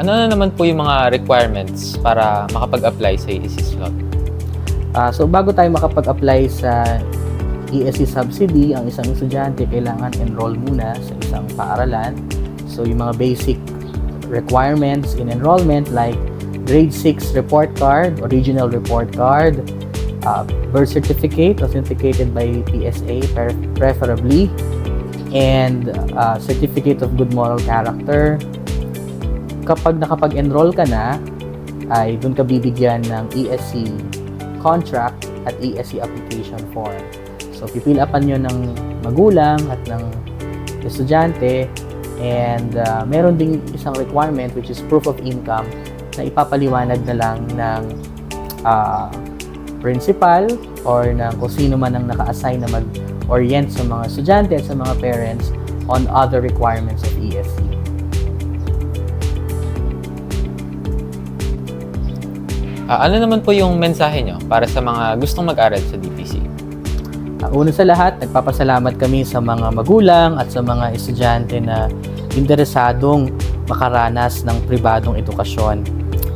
Ano na naman po yung mga requirements para makapag-apply sa ESC slot? So bago tayo makapag-apply sa ESC subsidy, ang isang estudyante kailangan enroll muna sa isang paaralan. So yung mga basic requirements in enrollment like grade 6 report card, original report card, birth certificate authenticated by PSA preferably, and certificate of good moral character. Kapag nakapag-enroll ka na, ay doon ka bibigyan ng ESC contract at ESC application form. So, pipill upan nyo ng magulang at ng estudyante, and meron ding isang requirement which is proof of income na ipapaliwanag na lang ng principal or ng kung sino man ang naka-assign na mag-orient sa mga estudyante at sa mga parents on other requirements of ESC. Ano naman po yung mensahe nyo para sa mga gustong mag-aral sa DPC? Una sa lahat, nagpapasalamat kami sa mga magulang at sa mga estudyante na interesadong makaranas ng pribadong edukasyon.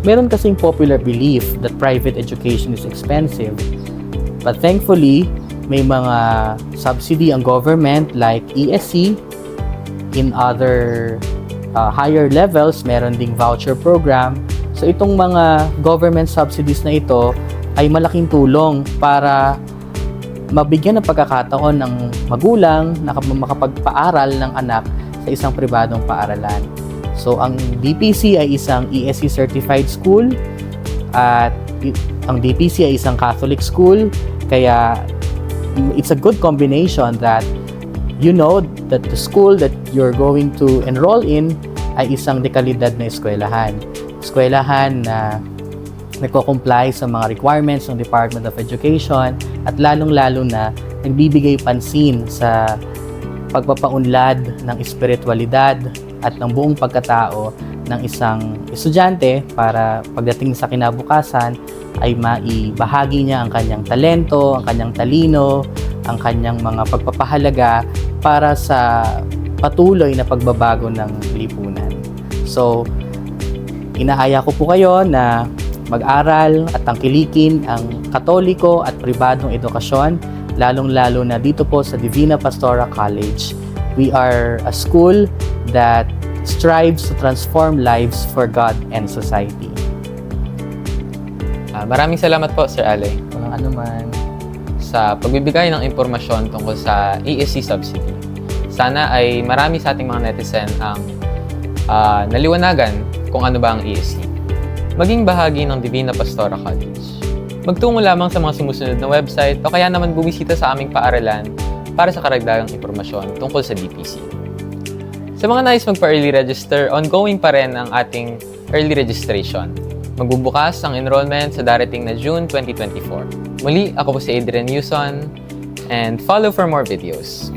Meron kasing popular belief that private education is expensive. But thankfully, may mga subsidy ang government like ESC. In other higher levels, meron ding voucher program. So itong mga government subsidies na ito ay malaking tulong para mabigyan ng pagkakataon ng magulang na makapagpaaral ng anak sa isang pribadong paaralan. So ang DPC ay isang ESC certified school at ang DPC ay isang Catholic school, kaya it's a good combination that you know that the school that you're going to enroll in ay isang dekalidad na eskwelahan na nagko-comply sa mga requirements ng Department of Education at lalong-lalo na nagbibigay pansin sa pagpapaunlad ng espiritualidad at ng buong pagkatao ng isang estudyante para pagdating sa kinabukasan ay maibahagi niya ang kanyang talento, ang kanyang talino, ang kanyang mga pagpapahalaga para sa patuloy na pagbabago ng lipunan. So, inaaya ko po kayo na mag-aral at tangkilikin ang katoliko at pribadong edukasyon, lalong-lalo na dito po sa Divina Pastora College. We are a school that strives to transform lives for God and society. Maraming salamat po, Sir Ale, Walang anuman. sa pagbibigay ng impormasyon tungkol sa ESC subsidy. Sana ay marami sa ating mga netizen ang naliwanagan kung ano ba ang ESC. Maging bahagi ng Divina Pastora College. Magtungo lamang sa mga sumusunod na website o kaya naman bumisita sa aming paaralan para sa karagdagang impormasyon tungkol sa DPC. Sa mga nais magpa-early register, ongoing pa rin ang ating early registration. Magbubukas ang enrollment sa darating na June 2024. Muli, ako po si Adrian Newson, and follow for more videos.